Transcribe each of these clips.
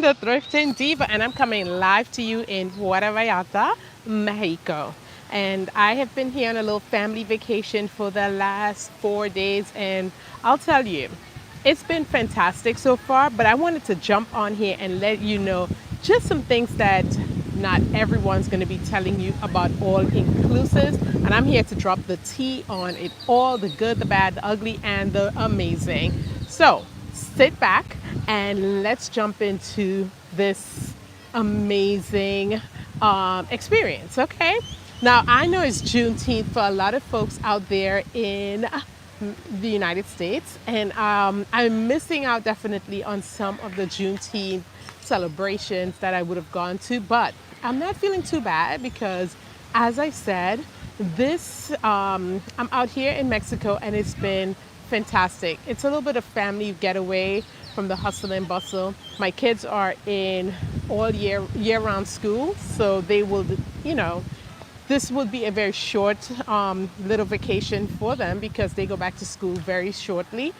the Thrifting Diva, and I'm coming live to you in Puerto Vallarta, Mexico. And I have been here on a little family vacation for the last 4 days, and I'll tell you, it's been fantastic so far, but I wanted to jump on here and let you know just some things that not everyone's going to be telling you about all inclusives. And I'm here to drop the tea on it all, the good, the bad, the ugly, and the amazing. So sit back and let's jump into this amazing experience, okay? Now, I know it's Juneteenth for a lot of folks out there in the United States, and I'm missing out definitely on some of the Juneteenth celebrations that I would have gone to, but I'm not feeling too bad because, as I said, I'm out here in Mexico and it's been fantastic. It's a little bit of family getaway from the hustle and bustle. My kids are in all year-round school, so they will, this will be a very short little vacation for them because they go back to school very shortly.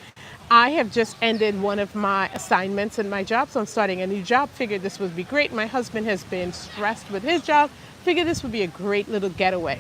I have just ended one of my assignments in my job, so I'm starting a new job. Figured this would be great. My husband has been stressed with his job. Figured this would be a great little getaway.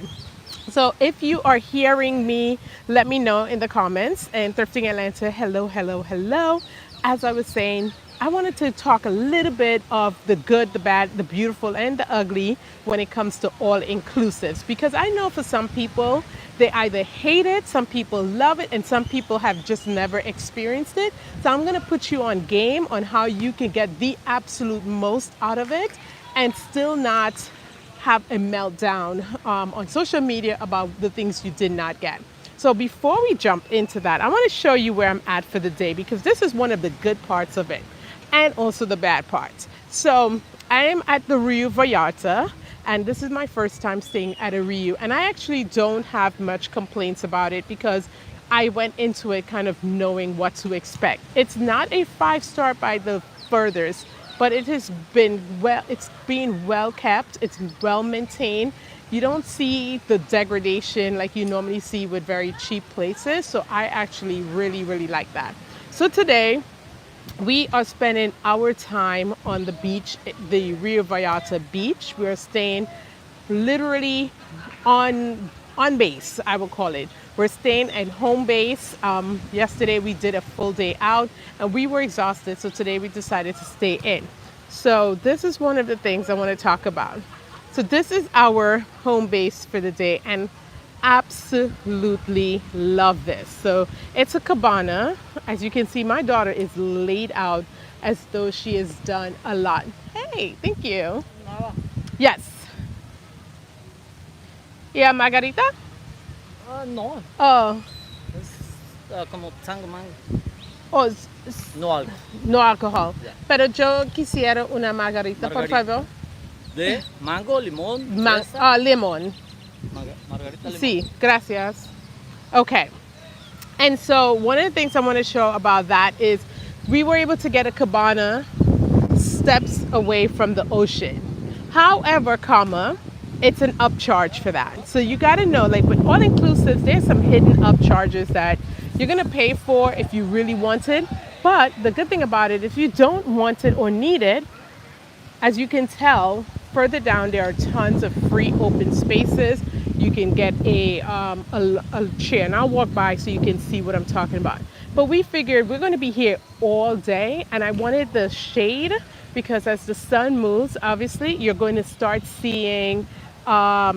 So if you are hearing me, let me know in the comments. And Thrifting Atlanta, hello, hello, hello. As I was saying, I wanted to talk a little bit of the good, the bad, the beautiful, and the ugly when it comes to all inclusives. Because I know for some people, they either hate it, some people love it, and some people have just never experienced it. So I'm going to put you on game on how you can get the absolute most out of it and still not have a meltdown on social media about the things you did not get. So before we jump into that, I want to show you where I'm at for the day because this is one of the good parts of it and also the bad parts. So I am at the Rio Vallarta, and this is my first time staying at a Rio, and I actually don't have much complaints about it because I went into it kind of knowing what to expect. It's not a 5-star by the furthest, but it's been well kept, it's well maintained. You don't see the degradation like you normally see with very cheap places. So I actually really, really like that. So today we are spending our time on the beach, the Rio Vallarta beach. We're staying literally on base, I will call it. We're staying at home base. Yesterday we did a full day out and we were exhausted. So today we decided to stay in. So this is one of the things I want to talk about. So this is our home base for the day and absolutely love this. So it's a cabana. As you can see, my daughter is laid out as though she has done a lot. Hey, thank you. Yes. Yeah, Margarita? No, Oh, es como sangre mango. oh, No algo. no alcohol. Yeah. Pero yo quisiera una margarita, por Margarita. favor. De mango, limón, fresa. Lemon. Margarita limón. Sí, gracias. Okay. And so one of the things I want to show about that is we were able to get a cabana steps away from the ocean. However, it's an upcharge for that. So you got to know, like with all inclusives, there's some hidden upcharges that you're going to pay for if you really want it. But the good thing about it, if you don't want it or need it, as you can tell, further down there are tons of free open spaces. You can get a chair, and I'll walk by so you can see what I'm talking about. But we figured we're going to be here all day, and I wanted the shade because as the sun moves, obviously, you're going to start seeing a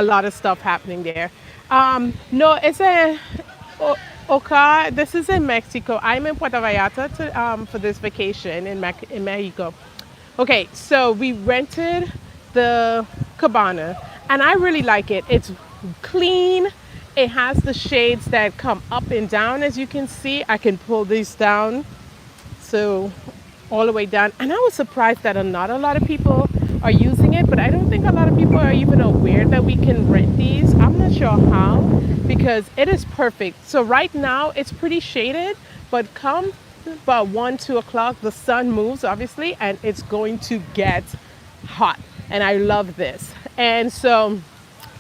lot of stuff happening there. No, it's a Oka. This is in Mexico. I'm in Puerto Vallarta for this vacation in Mexico. Okay, so we rented the cabana, and I really like it. It's clean. It has the shades that come up and down, as you can see. I can pull these down, so all the way down. And I was surprised that not a lot of people are using it, but I don't think a lot of people are even aware that we can rent these. I'm not sure how, because it is perfect. So right now it's pretty shaded, but come about 1-2 o'clock, the sun moves obviously, and it's going to get hot. And I love this. And so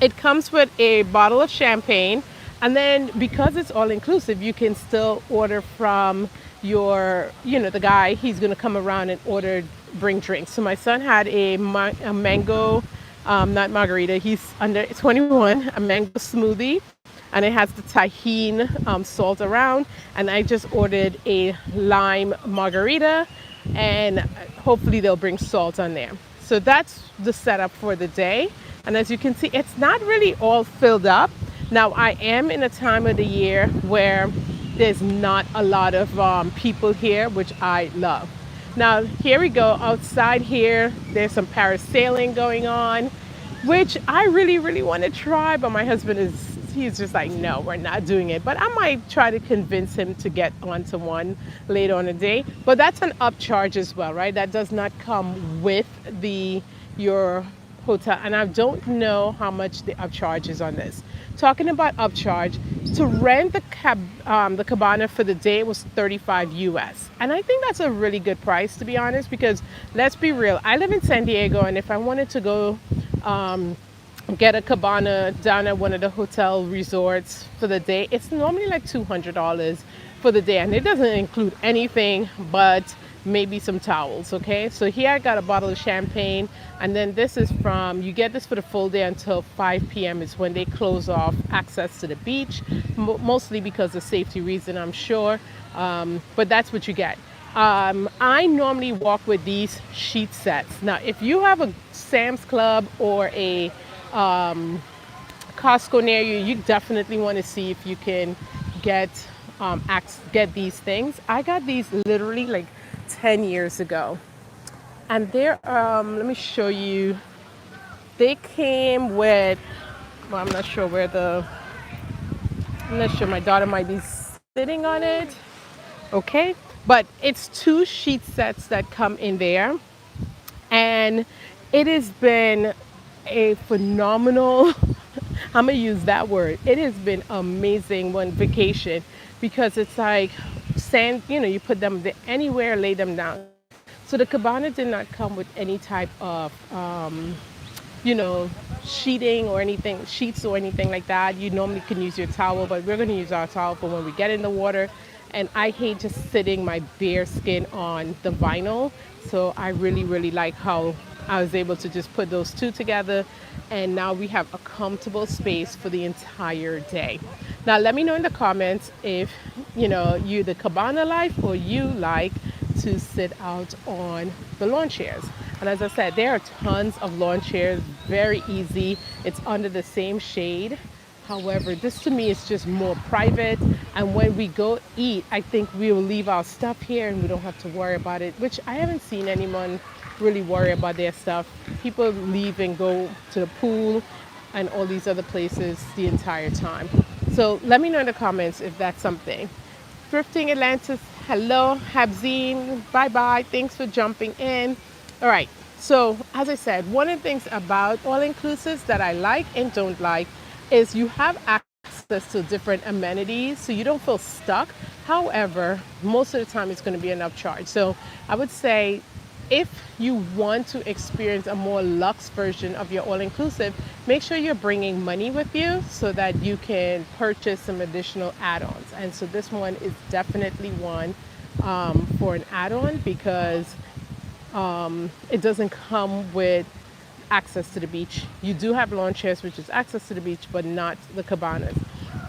it comes with a bottle of champagne, and then because it's all inclusive, you can still order from the guy, he's going to come around and bring drinks. So my son had a mango, not margarita, he's under 21, a mango smoothie, and it has the tahine salt around. And I just ordered a lime margarita, and hopefully they'll bring salt on there. So that's the setup for the day. And as you can see, it's not really all filled up. Now, I am in a time of the year where there's not a lot of people here, which I love. Now, here we go. Outside here, there's some parasailing going on, which I really, really want to try, but my husband he's just like, no, we're not doing it. But I might try to convince him to get onto one later on the day. But that's an upcharge as well, right? That does not come with your hotel. And I don't know how much the upcharge is on this. Talking about upcharge, to rent the Cabana for the day was 35 US. And I think that's a really good price, to be honest, because let's be real, I live in San Diego, and if I wanted to go get a Cabana down at one of the hotel resorts for the day, it's normally like $200 for the day, and it doesn't include anything but maybe some towels. Okay, so here I got a bottle of champagne, and then this is you get this for the full day until 5 p.m. is when they close off access to the beach, mostly because of safety reason, I'm sure, but that's what you get. I normally walk with these sheet sets. Now, if you have a Sam's Club or a Costco near you, you definitely want to see if you can get these things. I got these literally like 10 years ago, and they're let me show you. They came with, well, I'm not sure, my daughter might be sitting on it. Okay, but it's 2 sheet sets that come in there, and it has been a phenomenal I'm gonna use that word. It has been amazing one vacation, because it's like sand, you put them anywhere, lay them down. So the Cabana did not come with any type of sheeting or anything, sheets or anything like that. You normally can use your towel, but we're gonna use our towel for when we get in the water. And I hate just sitting my bare skin on the vinyl. So I really, really like how I was able to just put those 2 together, and now we have a comfortable space for the entire day. Now, let me know in the comments if you the Cabana life, or you like to sit out on the lawn chairs. And as I said, there are tons of lawn chairs, very easy. It's under the same shade. However, this to me is just more private, and when we go eat, I think we will leave our stuff here and we don't have to worry about it, which I haven't seen anyone really worry about their stuff. People leave and go to the pool and all these other places the entire time. So let me know in the comments if that's something. Thrifting Atlantis, hello. Habzine, bye-bye. Thanks for jumping in. All right, so as I said, one of the things about all-inclusives that I like and don't like is you have access to different amenities, so you don't feel stuck. However, most of the time it's going to be an upcharge. So I would say, if you want to experience a more luxe version of your all-inclusive, make sure you're bringing money with you so that you can purchase some additional add-ons. And so this one is definitely one for an add-on, because it doesn't come with access to the beach. You do have lawn chairs, which is access to the beach, but not the Cabanas.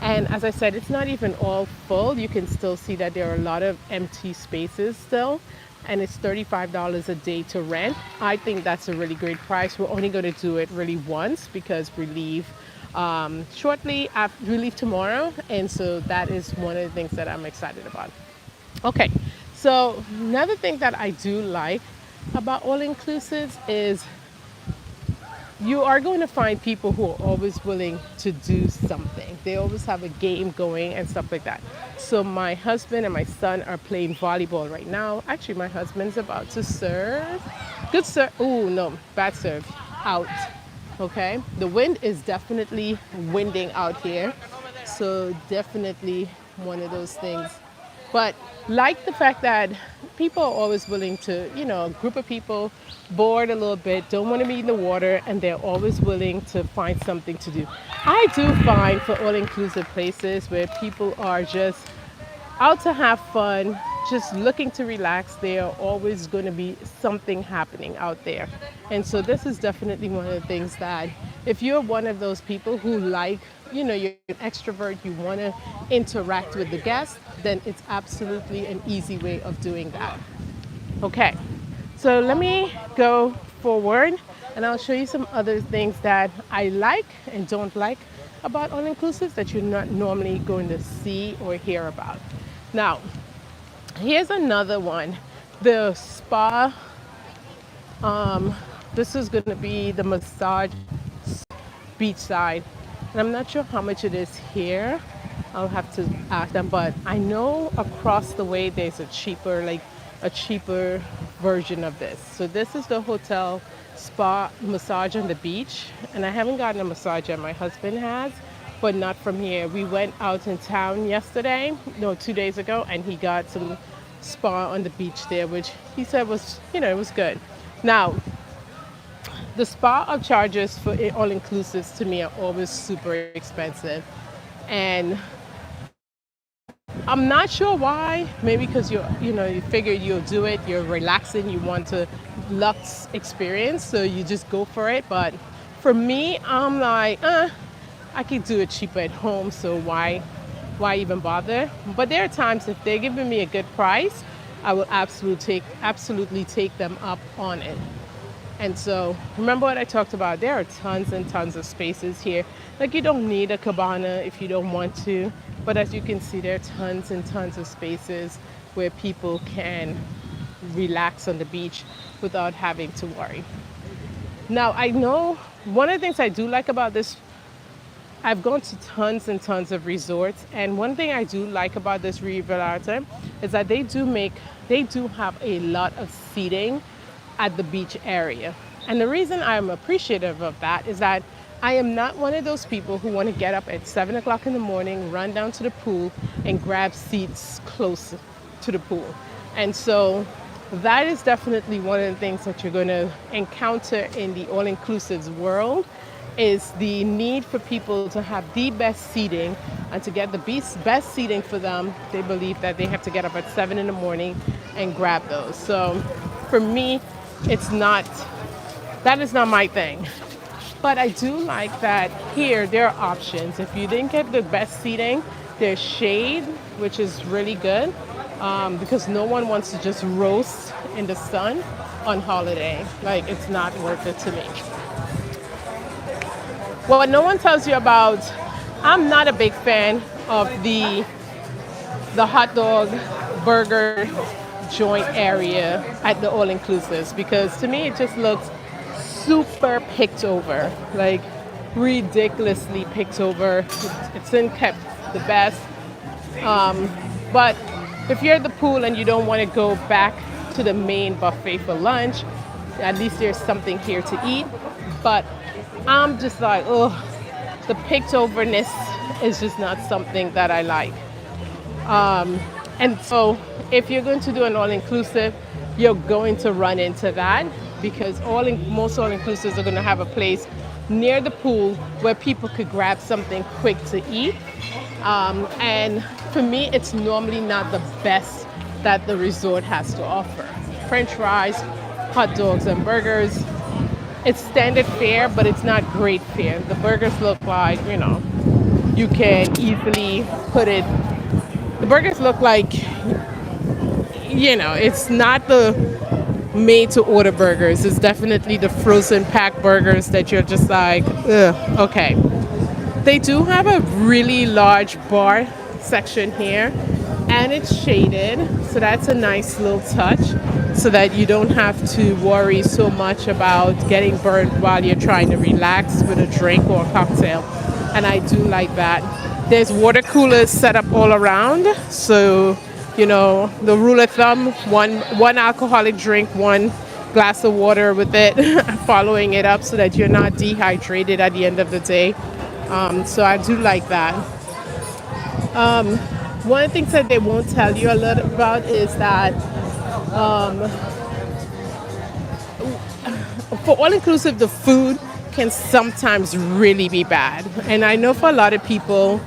And as I said, it's not even all full. You can still see that there are a lot of empty spaces still. And it's $35 a day to rent. I think that's a really great price. We're only going to do it really once, because we leave shortly after we leave tomorrow. And so that is one of the things that I'm excited about. Okay, so another thing that I do like about all-inclusives is you are going to find people who are always willing to do something. They always have a game going and stuff like that. So my husband and my son are playing volleyball right now. Actually, my husband's about to serve. Good serve. Oh, no, bad serve. Out. Okay. The wind is definitely winding out here. So definitely one of those things. But like the fact that people are always willing to, a group of people bored a little bit, don't want to be in the water, and they're always willing to find something to do. I do find for all-inclusive places where people are just out to have fun, just looking to relax, there are always going to be something happening out there. And so this is definitely one of the things that if you're one of those people who like, you're an extrovert, you want to interact with the guests, then it's absolutely an easy way of doing that. Okay, so let me go forward and I'll show you some other things that I like and don't like about all inclusives that you're not normally going to see or hear about. Now, here's another one. The spa, this is going to be the massage beachside. And I'm not sure how much it is here. I'll have to ask them, but I know across the way there's a cheaper version of this. So this is the hotel spa massage on the beach. And I haven't gotten a massage yet. My husband has, but not from here. We went out in town yesterday, no, 2 days ago, and he got some spa on the beach there, which he said was, it was good. Now, the spa upcharges for all inclusives to me are always super expensive. And I'm not sure why. Maybe because you figure you'll do it, you're relaxing, you want to luxe experience, so you just go for it. But for me, I'm like, I could do it cheaper at home, so why even bother? But there are times if they're giving me a good price, I will absolutely take them up on it. And so remember what I talked about, there are tons and tons of spaces here. Like, you don't need a cabana if you don't want to, but as you can see, there are tons and tons of spaces where people can relax on the beach without having to worry. Now, I know one of the things I do like about this, I've gone to tons and tons of resorts, and one thing I do like about this Riviera is that they do have a lot of seating at the beach area. And the reason I'm appreciative of that is that I am not one of those people who want to get up at 7 o'clock in the morning, run down to the pool, and grab seats close to the pool. And so that is definitely one of the things that you're going to encounter in the all-inclusives world, is the need for people to have the best seating, and to get the best seating for them, they believe that they have to get up at 7 in the morning and grab those. So for me, that is not my thing. But I do like that here there are options. If you didn't get the best seating, there's shade, which is really good, because no one wants to just roast in the sun on holiday. Like, it's not worth it to me. What no one tells you about, I'm not a big fan of the hot dog burger joint area at the all-inclusives, because to me it just looks super picked over, like ridiculously picked over. It's in kept the best. But if you're at the pool and you don't want to go back to the main buffet for lunch, at least there's something here to eat. But I'm just like, oh, the picked overness is just not something that I like. And so if you're going to do an all-inclusive, you're going to run into that, because most all-inclusives are going to have a place near the pool where people could grab something quick to eat. And for me, it's normally not the best that the resort has to offer. French fries, hot dogs, and burgers. It's standard fare, but it's not great fare. The burgers look like, you can easily put it. The burgers look like, it's not the made to order burgers. It's definitely the frozen pack burgers that you're just like, ugh, okay. They do have a really large bar section here, and it's shaded, so that's a nice little touch, so that you don't have to worry so much about getting burnt while you're trying to relax with a drink or a cocktail. And I do like that. There's water coolers set up all around, so the rule of thumb, one alcoholic drink, one glass of water with it, following it up so that you're not dehydrated at the end of the day. So I do like that. One of the things that they won't tell you a lot about is that for all-inclusive, the food can sometimes really be bad. And I know for a lot of people,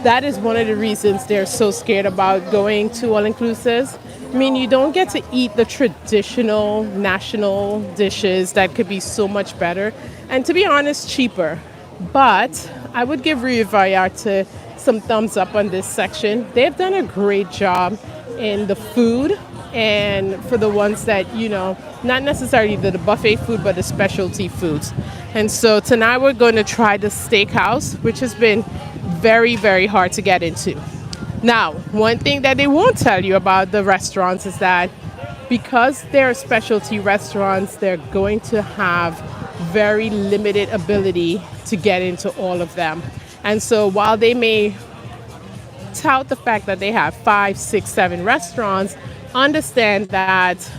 that is one of the reasons they're so scared about going to all inclusives. I mean, you don't get to eat the traditional national dishes that could be so much better and, to be honest, cheaper. But I would give Rio Vallarta some thumbs up on this section. They've done a great job in the food, and for the ones that, not necessarily the buffet food, but the specialty foods. And so tonight we're going to try the steakhouse, which has been very, very hard to get into. Now, one thing that they won't tell you about the restaurants is that because they're specialty restaurants, they're going to have very limited ability to get into all of them. And so while they may tout the fact that they have 5, 6, 7 restaurants, understand that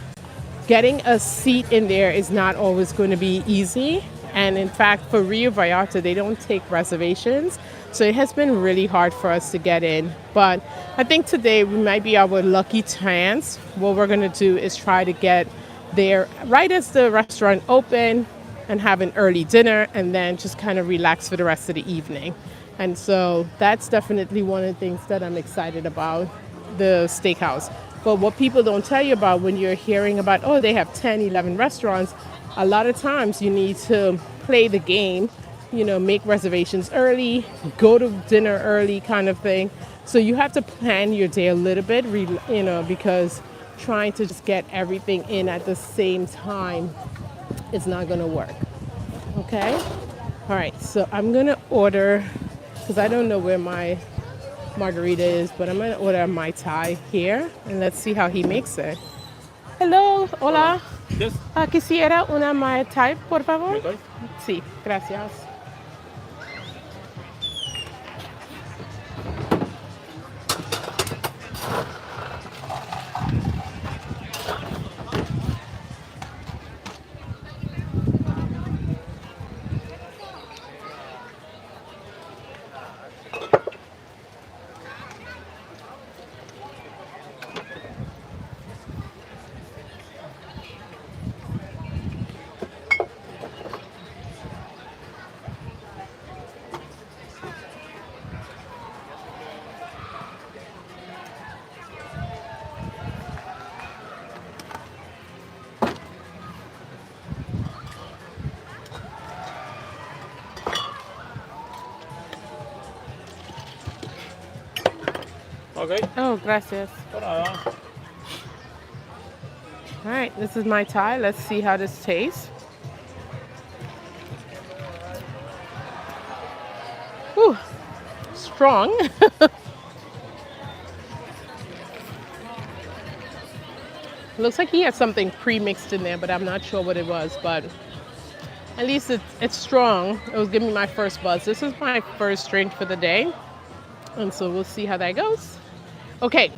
getting a seat in there is not always going to be easy. And in fact, for Rio Vallarta, they don't take reservations. So it has been really hard for us to get in. But I think today we might be our lucky chance. What we're going to do is try to get there right as the restaurant open and have an early dinner and then just kind of relax for the rest of the evening. And so that's definitely one of the things that I'm excited about, the steakhouse. But what people don't tell you about when you're hearing about, oh, they have 10, 11 restaurants, a lot of times you need to play the game, make reservations early, go to dinner early kind of thing. So you have to plan your day a little bit, because trying to just get everything in at the same time is not going to work. Okay? All right, so I'm going to order, because I don't know where my margarita is, but I'm going to order a Mai Tai here, and let's see how he makes it. Hello, hola. Yes. Quisiera una Mai Tai, por favor. Okay. Sí, gracias. Okay. Oh, gracias. Por nada. All right, this is Mai Tai. Let's see how this tastes. Whew, strong. Looks like he had something pre-mixed in there, but I'm not sure what it was. But at least it's strong. It was giving me my first buzz. This is my first drink for the day. And so we'll see how that goes. Okay,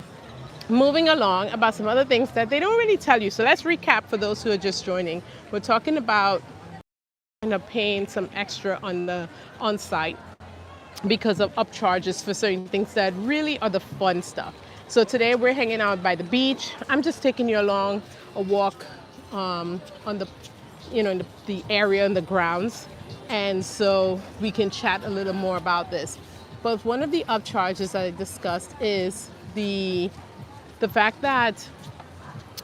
moving along about some other things that they don't really tell you. So let's recap for those who are just joining. We're talking about paying some extra on site because of upcharges for certain things that really are the fun stuff. So today we're hanging out by the beach. I'm just taking you along a walk on the, in the area and the grounds, and so we can chat a little more about this. But one of the upcharges I discussed is the fact that,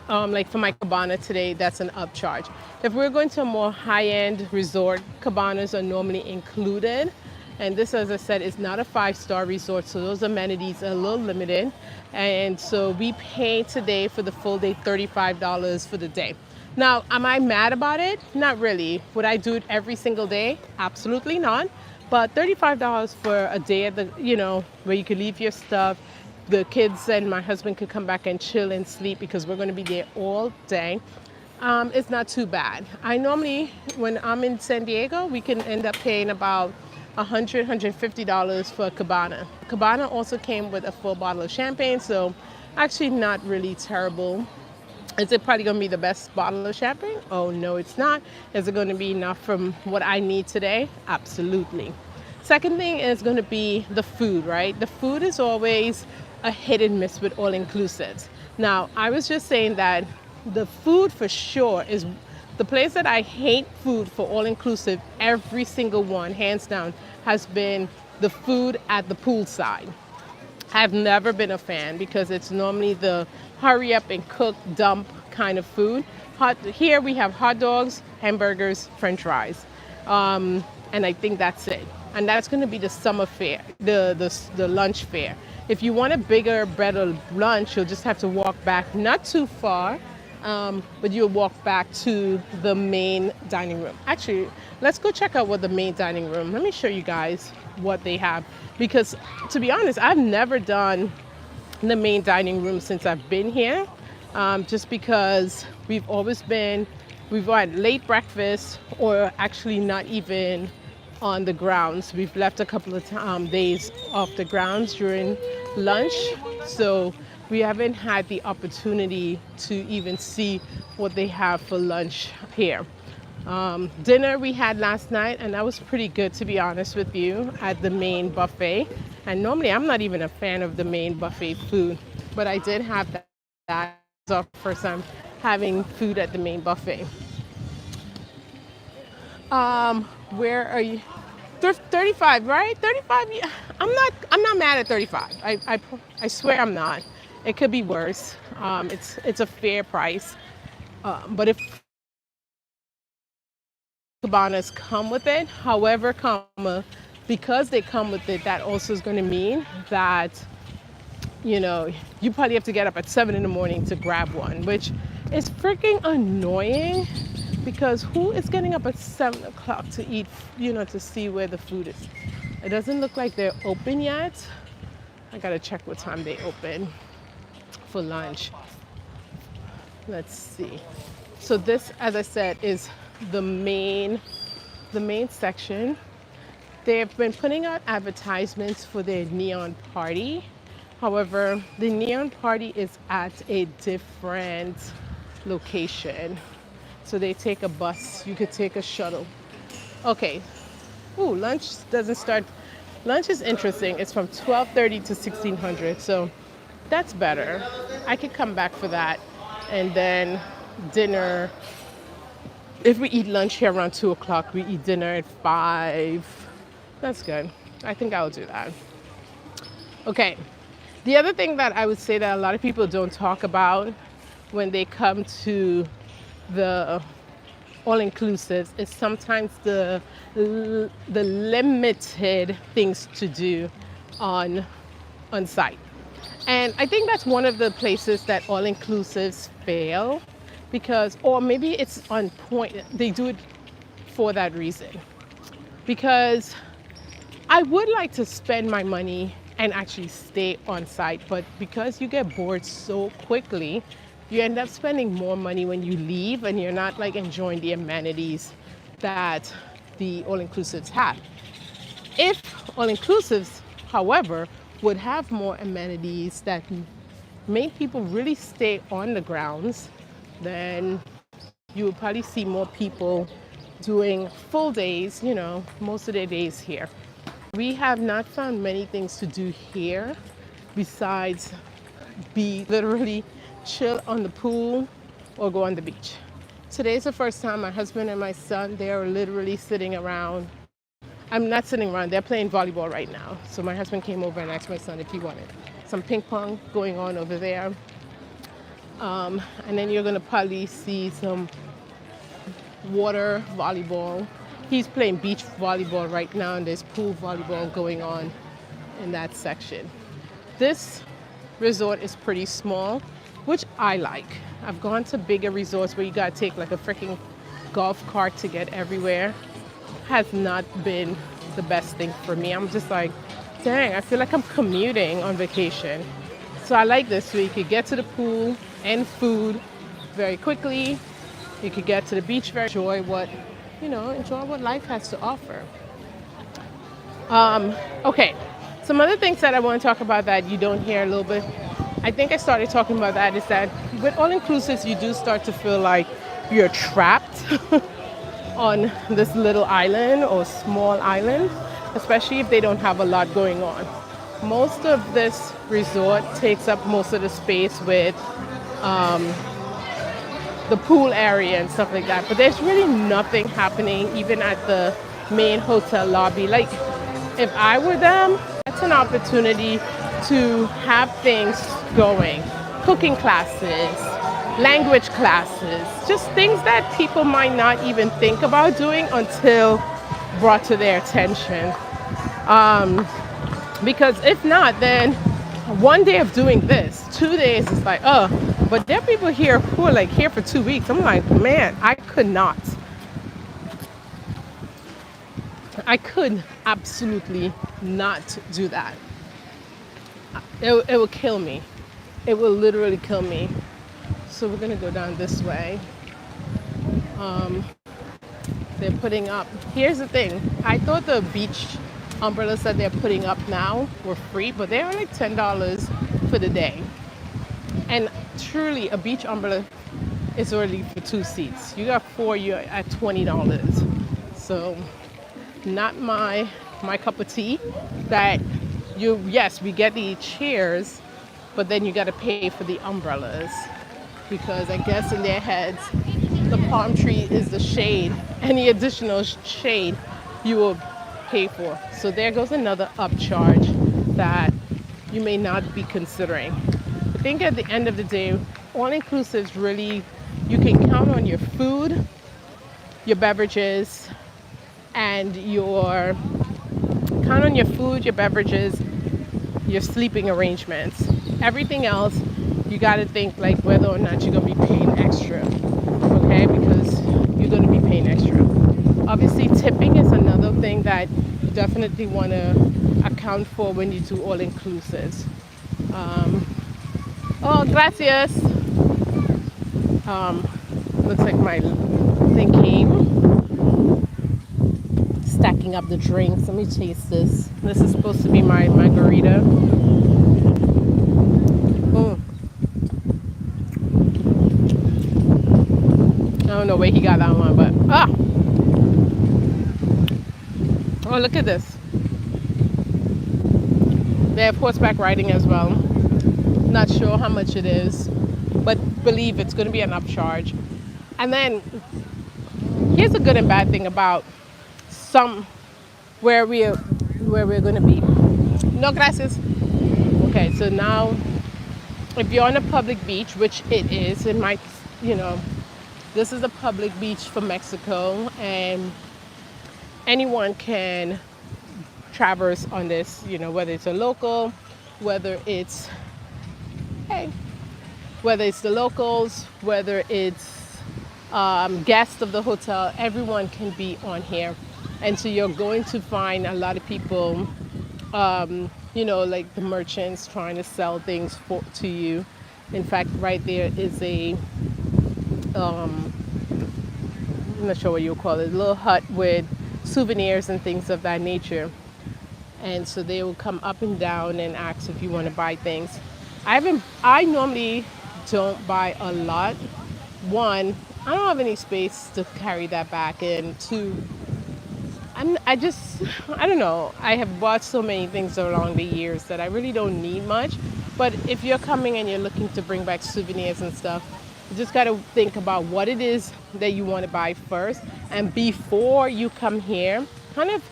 like for my cabana today, that's an upcharge. If we're going to a more high-end resort, cabanas are normally included. And this, as I said, is not a 5-star resort, so those amenities are a little limited. And so we paid today for the full day $35 for the day. Now, am I mad about it? Not really. Would I do it every single day? Absolutely not. But $35 for a day at the, where you could leave your stuff, the kids and my husband could come back and chill and sleep because we're going to be there all day. It's not too bad. I normally, when I'm in San Diego, we can end up paying about $100, $150 for a Cabana. Cabana also came with a full bottle of champagne, so actually not really terrible. Is it probably going to be the best bottle of champagne? Oh, no, it's not. Is it going to be enough from what I need today? Absolutely. Second thing is going to be the food, right? The food is always a hit and miss with all-inclusives. Now, I was just saying that the food for sure is the place that I hate food for all-inclusive, every single one, hands down, has been the food at the poolside. I've never been a fan because it's normally the hurry up and cook, dump kind of food. Here we have hot dogs, hamburgers, french fries. And I think that's it. And that's going to be the summer fare, the lunch fare. If you want a bigger, better lunch, you'll just have to walk back not too far, but you'll walk back to the main dining room. Actually, let's go check out what the main dining room. Let me show you guys what they have. Because to be honest, I've never done the main dining room since I've been here, just because we've had late breakfast or actually not even on the grounds. We've left a couple of days off the grounds during lunch, so we haven't had the opportunity to even see what they have for lunch here. Dinner we had last night, and that was pretty good, to be honest with you, at the main buffet. And normally I'm not even a fan of the main buffet food, but I did have that. That was the first time having food at the main buffet. Where are you? 35, right? 35. Yeah. I'm not mad at 35. I swear I'm not. It could be worse. It's a fair price. But if cabanas come with it, however, because they come with it, that also is going to mean that you probably have to get up at 7 in the morning to grab one, which is freaking annoying. Because who is getting up at 7 o'clock to eat, to see where the food is? It doesn't look like they're open yet. I gotta check what time they open for lunch. Let's see. So this, as I said, is the main section. They've been putting out advertisements for their neon party. However, the neon party is at a different location. So they take a bus, you could take a shuttle. Okay, lunch doesn't start. Lunch is interesting. It's from 12:30 to 1600, so that's better. I could come back for that. And then dinner, if we eat lunch here around 2 o'clock, we eat dinner at 5. That's good. I think I'll do that. Okay, the other thing that I would say that a lot of people don't talk about when they come to the all-inclusives is sometimes the limited things to do on site. And I think that's one of the places that all-inclusives fail, because, or maybe it's on point, they do it for that reason. Because I would like to spend my money and actually stay on site, but because you get bored so quickly, you end up spending more money when you leave, and you're not like enjoying the amenities that the all-inclusives have. If all-inclusives, however, would have more amenities that made people really stay on the grounds, then you would probably see more people doing full days, most of their days here. We have not found many things to do here besides be literally chill on the pool or go on the beach. Today's the first time my husband and my son, they are literally sitting around. I'm not sitting around, they're playing volleyball right now. So my husband came over and asked my son if he wanted some ping pong going on over there. And then you're gonna probably see some water volleyball. He's playing beach volleyball right now, and there's pool volleyball going on in that section. This resort is pretty small, which I like. I've gone to bigger resorts where you gotta take like a freaking golf cart to get everywhere. Has not been the best thing for me. I'm just like, dang, I feel like I'm commuting on vacation. So I like this, where you could get to the pool and food very quickly. You could get to the beach very enjoy what life has to offer. Okay, some other things that I want to talk about that you don't hear a little bit. I think I started talking about that, is that with all-inclusives, you do start to feel like you're trapped on this little island or small island, especially if they don't have a lot going on. Most of this resort takes up most of the space with the pool area and stuff like that, but there's really nothing happening even at the main hotel lobby. Like, if I were them, that's an opportunity to have things going. Cooking classes, language classes, just things that people might not even think about doing until brought to their attention. Because if not, then one day of doing this, 2 days is like, oh, but there are people here who are like here for 2 weeks. I'm like, man, I could not. I could absolutely not do that. It will kill me. It will literally kill me. So we're gonna go down this way. Um, they're putting up. Here's the thing. I thought the beach umbrellas that they're putting up now were free, but they're like $10 for the day. And truly, a beach umbrella is already for 2 seats. You got four, you're at $20. So, not my cup of tea. That yes, we get the chairs, but then you got to pay for the umbrellas because I guess in their heads, the palm tree is the shade. Any additional shade, you will pay for. So there goes another upcharge that you may not be considering. I think at the end of the day, all inclusives really, you can count on your food, your beverages, and your beverages, your sleeping arrangements. Everything else, you got to think like whether or not you're going to be paying extra, okay? Because you're going to be paying extra. Obviously, tipping is another thing that you definitely want to account for when you do all inclusives. Oh, gracias. Looks like my thing came. Stacking up the drinks. Let me taste this. This is supposed to be my margarita. Mm. I don't know where he got that one, but oh, look at this. They have horseback riding as well. Not sure how much it is, but believe it's going to be an upcharge. And then here's a good and bad thing about where we're going to be. No, gracias. Okay, so now if you're on a public beach, which it is, it might, this is a public beach for Mexico, and anyone can traverse on this, whether it's a local, whether it's the locals, whether it's guests of the hotel, everyone can be on here. And so you're going to find a lot of people, like the merchants trying to sell things to you. In fact, right there is I'm not sure what you call it, a little hut with souvenirs and things of that nature. And so they will come up and down and ask if you want to buy things. I normally don't buy a lot. One, I don't have any space to carry that back, and two, I don't know. I have bought so many things along the years that I really don't need much. But if you're coming and you're looking to bring back souvenirs and stuff, you just got to think about what it is that you want to buy first. And before you come here, kind of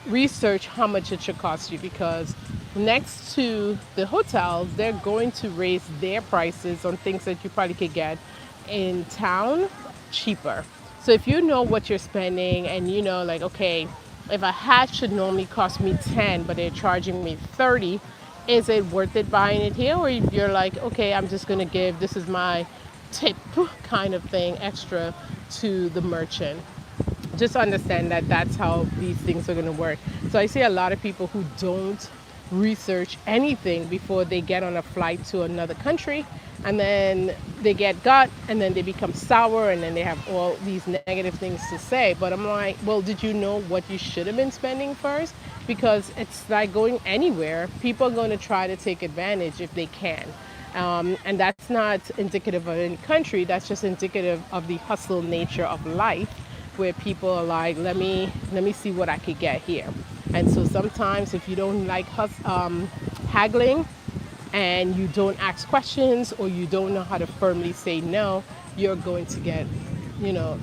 research how much it should cost you, because next to the hotels, they're going to raise their prices on things that you probably could get in town cheaper. So if you know what you're spending and like, okay, if a hat should normally cost me 10, but they're charging me 30, is it worth it buying it here? Or if you're like, okay, I'm just going to this is my tip kind of thing, extra to the merchant. Just understand that that's how these things are going to work. So I see a lot of people who don't research anything before they get on a flight to another country, and then they get gut, and then they become sour, and then they have all these negative things to say. But I'm like, well, did you know what you should have been spending first? Because it's like going anywhere, people are going to try to take advantage if they can. And that's not indicative of any country, that's just indicative of the hustle nature of life, where people are like, let me see what I could get here. And so sometimes if you don't like haggling, and you don't ask questions, or you don't know how to firmly say no, you're going to get,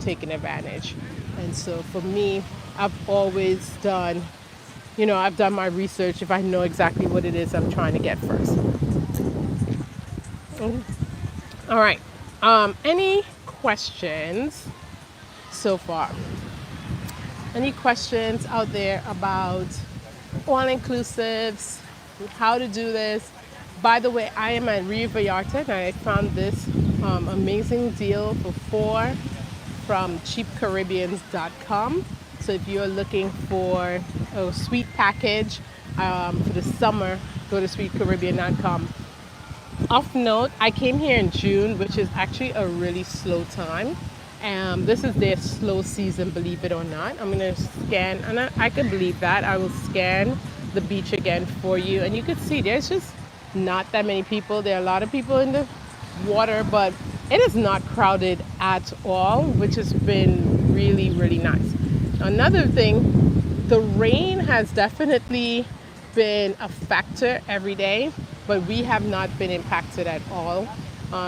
taken advantage. And so for me, I've always done I've done my research if I know exactly what it is I'm trying to get first. Mhm. All right. Any questions so far? Any questions out there about all inclusives, how to do this? By the way, I am at Rio Vallarta and I found this amazing deal for four from cheapcaribbeans.com. So if you're looking for a sweet package for the summer, go to sweetcaribbean.com. Off note, I came here in June, which is actually a really slow time. This is their slow season, believe it or not. I'm gonna scan, and I can believe that. I will scan the beach again for you, and you can see there's just not that many people. There are a lot of people in the water, but it is not crowded at all, which has been really, really nice. Another thing, the rain has definitely been a factor every day, but we have not been impacted at all.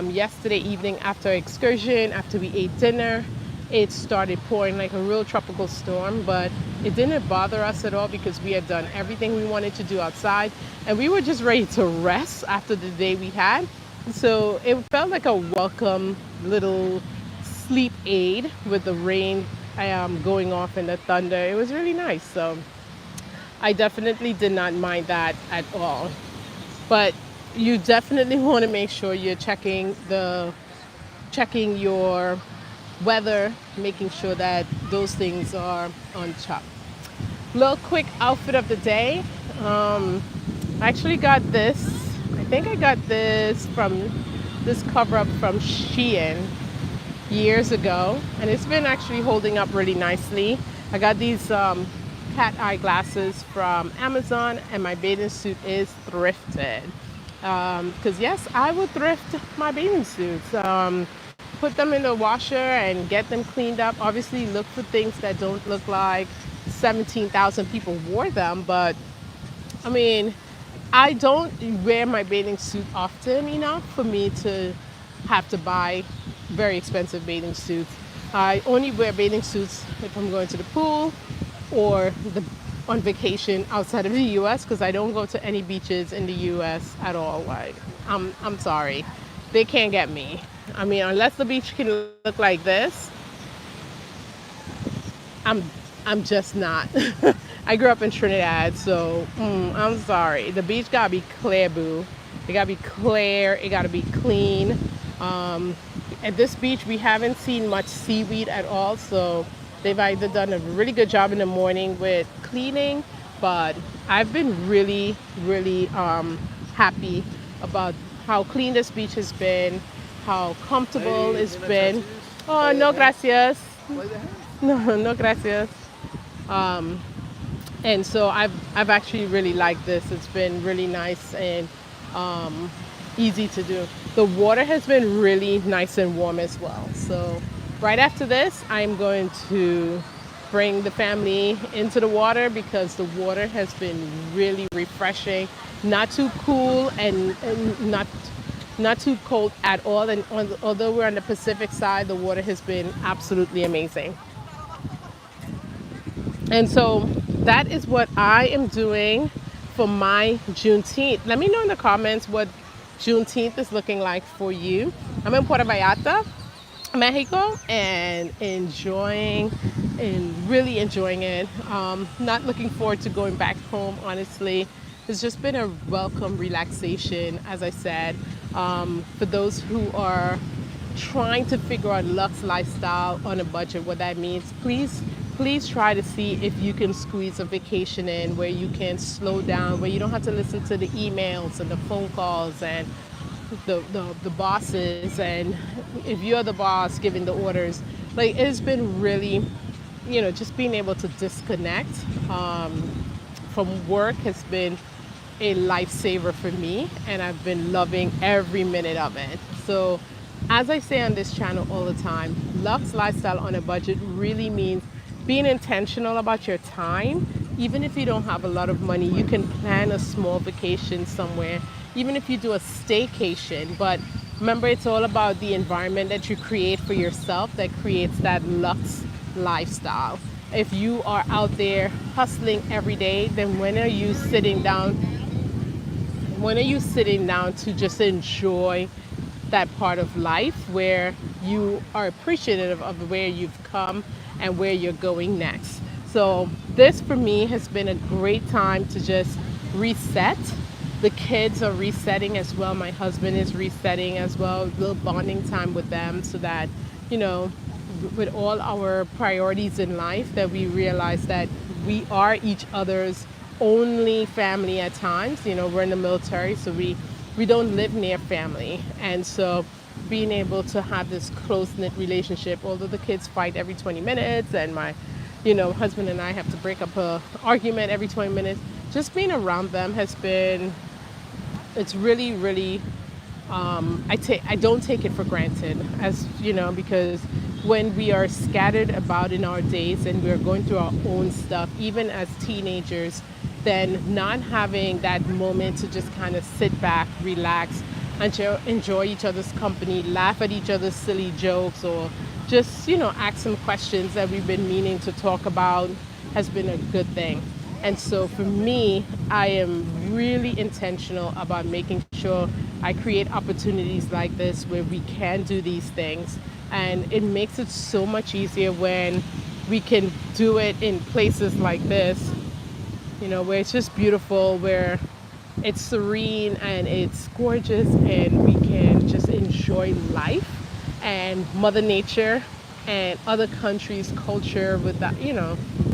Yesterday evening after excursion, after we ate dinner, it started pouring like a real tropical storm, but it didn't bother us at all because we had done everything we wanted to do outside and we were just ready to rest after the day we had. So it felt like a welcome little sleep aid with the rain going off and the thunder. It was really nice. So I definitely did not mind that at all. But you definitely want to make sure you're checking your weather, making sure that those things are on top. Little quick outfit of the day. I actually got this. I think I got this from this cover up from Shein years ago, and it's been actually holding up really nicely. I got these cat eye glasses from Amazon, and my bathing suit is thrifted. Because yes, I would thrift my bathing suits. Put them in the washer and get them cleaned up. Obviously, look for things that don't look like 17,000 people wore them. But I mean, I don't wear my bathing suit often enough for me to have to buy very expensive bathing suits. I only wear bathing suits if I'm going to the pool or on vacation outside of the U.S. because I don't go to any beaches in the U.S. at all. Like, I'm sorry, they can't get me. I mean, unless the beach can look like this, I'm I'm just not. I grew up in Trinidad, so I'm sorry. The beach gotta be clear, boo. It gotta be clear. It gotta be clean. At this beach, we haven't seen much seaweed at all, so they've either done a really good job in the morning with cleaning, but I've been really, really happy about how clean this beach has been, how comfortable it's been. Oh, no gracias. No, no gracias. And so I've actually really liked this. It's been really nice and easy to do. The water has been really nice and warm as well. So right after this, I'm going to bring the family into the water because the water has been really refreshing, not too cool and not too cold at all. And although we're on the Pacific side, the water has been absolutely amazing. And so that is what I am doing for my Juneteenth. Let me know in the comments what Juneteenth is looking like for you. I'm in Puerto Vallarta, Mexico, and really enjoying it. Not looking forward to going back home, honestly. It's just been a welcome relaxation, as I said, for those who are trying to figure out luxe lifestyle on a budget, what that means. Please try to see if you can squeeze a vacation in where you can slow down, where you don't have to listen to the emails and the phone calls and the bosses, and if you're the boss giving the orders. Like, it's been really, just being able to disconnect from work has been a lifesaver for me, and I've been loving every minute of it. So as I say on this channel all the time, luxe lifestyle on a budget really means being intentional about your time. Even if you don't have a lot of money, you can plan a small vacation somewhere, even if you do a staycation. But remember, it's all about the environment that you create for yourself that creates that luxe lifestyle. if you are out there hustling every day, then when are you sitting down to just enjoy that part of life where you are appreciative of where you've come and where you're going next? So, this for me has been a great time to just reset. The kids are resetting as well. My husband is resetting as well. A little bonding time with them so that, you know, with all our priorities in life, that we realize that we are each other's only family at times. You know, we're in the military, so we don't live near family, and so being able to have this close knit relationship, although the kids fight every 20 minutes, and my, husband and I have to break up a argument every 20 minutes. Just being around them has been, it's really, really, I don't take it for granted, as you know, because when we are scattered about in our days and we're going through our own stuff, even as teenagers, then not having that moment to just kind of sit back, relax, enjoy each other's company, laugh at each other's silly jokes, or just, ask some questions that we've been meaning to talk about, has been a good thing. And so for me, I am really intentional about making sure I create opportunities like this where we can do these things. And it makes it so much easier when we can do it in places like this, where it's just beautiful, where it's serene and it's gorgeous, and we can just enjoy life and Mother Nature and other countries' culture with that.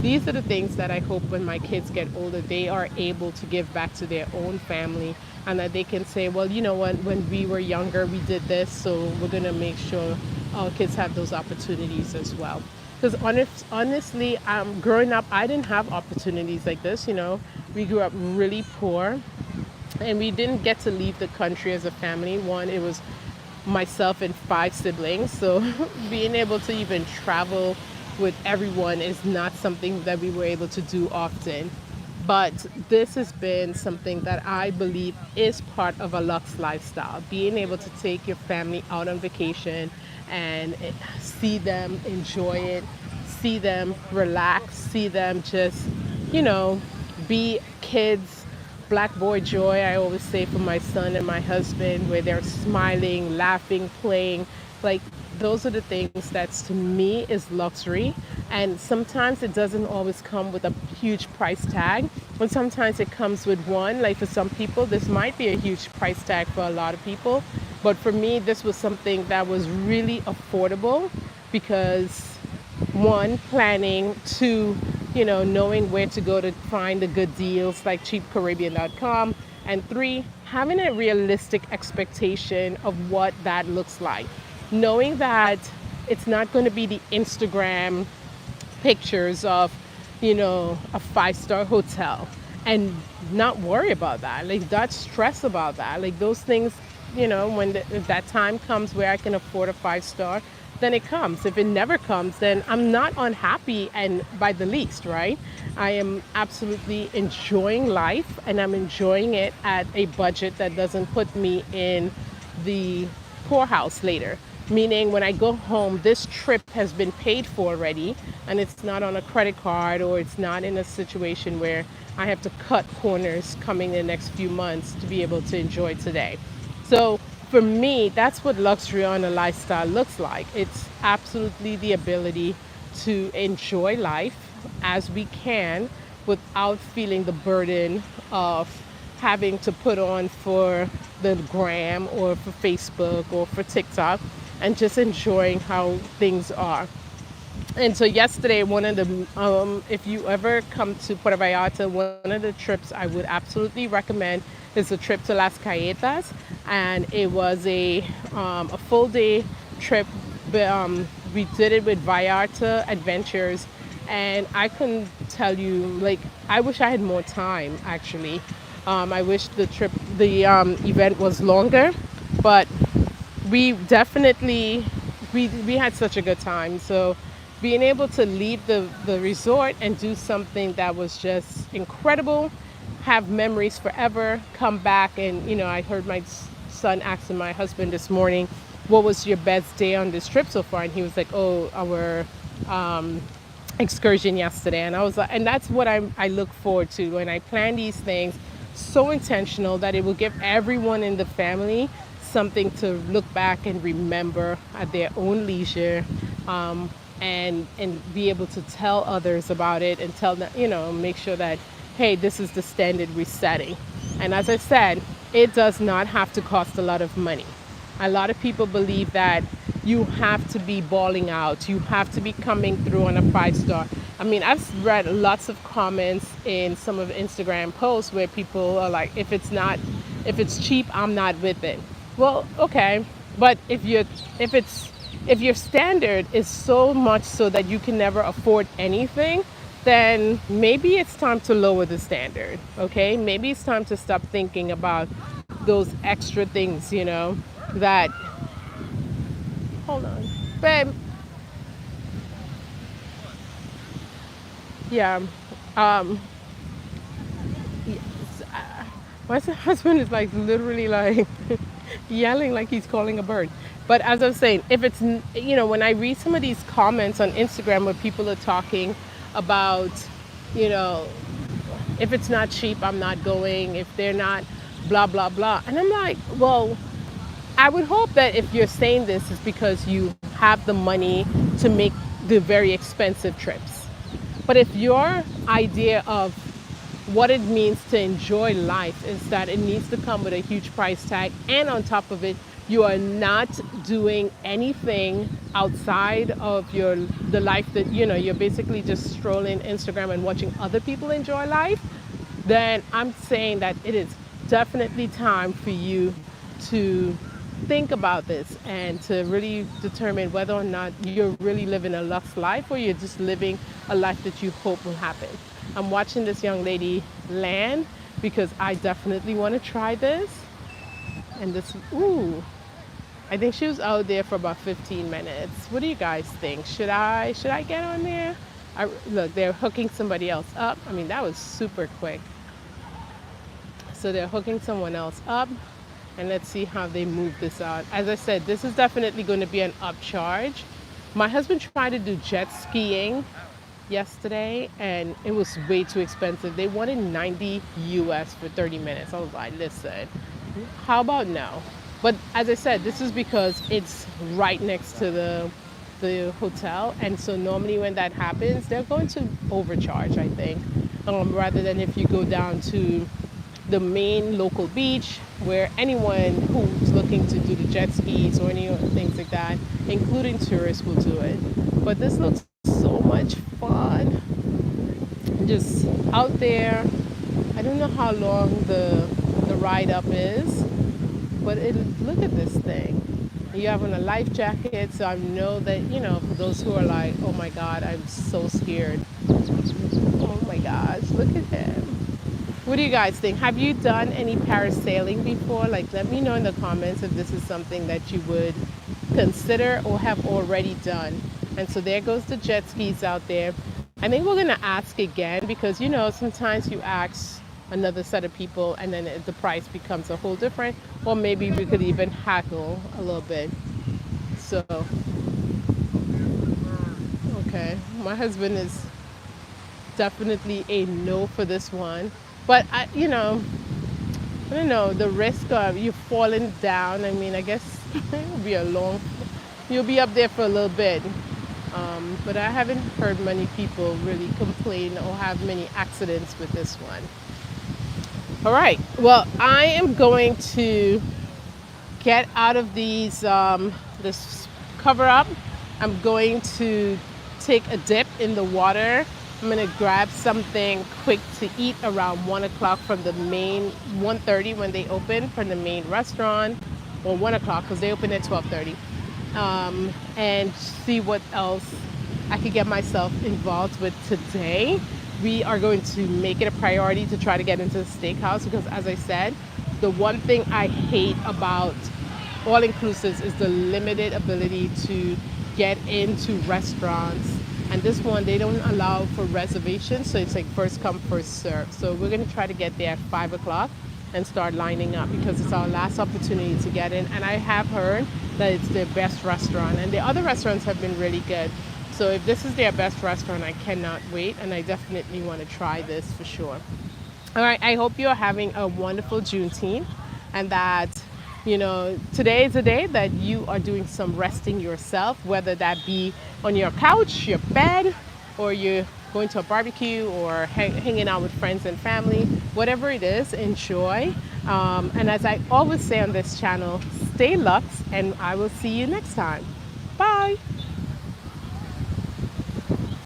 These are the things that I hope when my kids get older, they are able to give back to their own family, and that they can say, well, you know what, when we were younger, we did this, so we're going to make sure our kids have those opportunities as well. Because honestly, growing up, I didn't have opportunities like this. We grew up really poor, and we didn't get to leave the country as a family. One, it was myself and 5 siblings, so being able to even travel with everyone is not something that we were able to do often. But this has been something that I believe is part of a luxe lifestyle. Being able to take your family out on vacation and see them enjoy it, see them relax, see them just, you know, be kids. Black boy joy, I always say, for my son and my husband, where they're smiling, laughing, playing. Like, those are the things that to me is luxury. And sometimes it doesn't always come with a huge price tag, but sometimes it comes with one. Like, for some people, this might be a huge price tag for a lot of people. But for me, this was something that was really affordable because, one, planning, two, knowing where to go to find the good deals like cheapcaribbean.com, and three, having a realistic expectation of what that looks like. Knowing that it's not going to be the Instagram pictures of, a 5-star hotel, and not worry about that. Like, not stress about that. Like, those things, if that time comes where I can afford a 5-star, then it comes. If it never comes, then I'm not unhappy, and by the least, right? I am absolutely enjoying life, and I'm enjoying it at a budget that doesn't put me in the poorhouse later. Meaning, when I go home, this trip has been paid for already, and it's not on a credit card, or it's not in a situation where I have to cut corners coming in the next few months to be able to enjoy today. So for me, that's what luxury on a lifestyle looks like. It's absolutely the ability to enjoy life as we can without feeling the burden of having to put on for the gram or for Facebook or for TikTok, and just enjoying how things are. And so yesterday, one of the, if you ever come to Puerto Vallarta, one of the trips I would absolutely recommend is a trip to Las Cayetas. And it was a full day trip. We did it with Vallarta Adventures. And I couldn't tell you, like, I wish I had more time, actually. I wish the event was longer, but we definitely, we had such a good time. So being able to leave the resort and do something that was just incredible, have memories forever, come back. And, I heard my son asking my husband this morning, what was your best day on this trip so far? And he was like, oh, our excursion yesterday, and I was like, and that's what I look forward to when I plan these things. So intentional that it will give everyone in the family something to look back and remember at their own leisure, and be able to tell others about it and tell them, make sure that, hey, this is the standard we're setting. And as I said, it does not have to cost a lot of money. A lot of people believe that you have to be balling out, you have to be coming through on a 5 star. I mean, I've read lots of comments in some of the Instagram posts where people are like, if it's cheap, I'm not with it. Well, okay, but if your standard is so much so that you can never afford anything, then maybe it's time to lower the standard. Okay, maybe it's time to stop thinking about those extra things, that, hold on, babe. Yeah. Um, yes, my husband is like literally like yelling like he's calling a bird. But as I'm saying, if it's, when I read some of these comments on Instagram where people are talking about, you know, if it's not cheap, I'm not going, if they're not blah, blah, blah. And I'm like, well, I would hope that if you're saying this, is because you have the money to make the very expensive trips. But if your idea of what it means to enjoy life is that it needs to come with a huge price tag, and on top of it, you are not doing anything outside of the life that you're basically just strolling Instagram and watching other people enjoy life, then I'm saying that it is definitely time for you to think about this and to really determine whether or not you're really living a lux life or you're just living a life that you hope will happen. I'm watching this young lady land because I definitely want to try this. And this, ooh, I think she was out there for about 15 minutes. What do you guys think? Should I get on there? Look, they're hooking somebody else up. I mean, that was super quick. So they're hooking someone else up, and let's see how they move this out. As I said, this is definitely going to be an upcharge. My husband tried to do jet skiing yesterday, and it was way too expensive. They wanted 90 US for 30 minutes. I was like, listen, how about no? But as I said, this is because it's right next to the hotel, and so normally when that happens, they're going to overcharge, I think, rather than if you go down to the main local beach where anyone who's looking to do the jet skis or any things like that, including tourists, will do it. But this looks so much fun. Just out there. I don't know how long the ride up is, but look at this thing. You have on a life jacket, so I know that, for those who are like, oh my God, I'm so scared. Oh my gosh, look at him. What do you guys think? Have you done any parasailing before? Like, let me know in the comments if this is something that you would consider or have already done. And so there goes the jet skis out there. I think we're going to ask again because, sometimes you ask another set of people and then the price becomes a whole different, or maybe we could even haggle a little bit. So, okay, my husband is definitely a no for this one. But I don't know, the risk of you falling down, I mean, I guess it'll be you'll be up there for a little bit. But I haven't heard many people really complain or have many accidents with this one. All right, well, I am going to get out of this cover up. I'm going to take a dip in the water. I'm gonna grab something quick to eat around 1 o'clock from the main 1:30 when they open from the main restaurant, or 1 o'clock because they open at 12:30, and see what else I could get myself involved with today. We are going to make it a priority to try to get into the steakhouse because, as I said, the one thing I hate about all-inclusives is the limited ability to get into restaurants. And this one, they don't allow for reservations, so it's like first come, first serve. So we're gonna try to get there at 5 o'clock and start lining up because it's our last opportunity to get in. And I have heard that it's their best restaurant, and the other restaurants have been really good. So if this is their best restaurant, I cannot wait, and I definitely want to try this for sure. All right, I hope you're having a wonderful Juneteenth and that, today is a day that you are doing some resting yourself, whether that be on your couch, your bed, or you're going to a barbecue or hanging out with friends and family. Whatever it is, enjoy. And as I always say on this channel, stay luxe, and I will see you next time. Bye.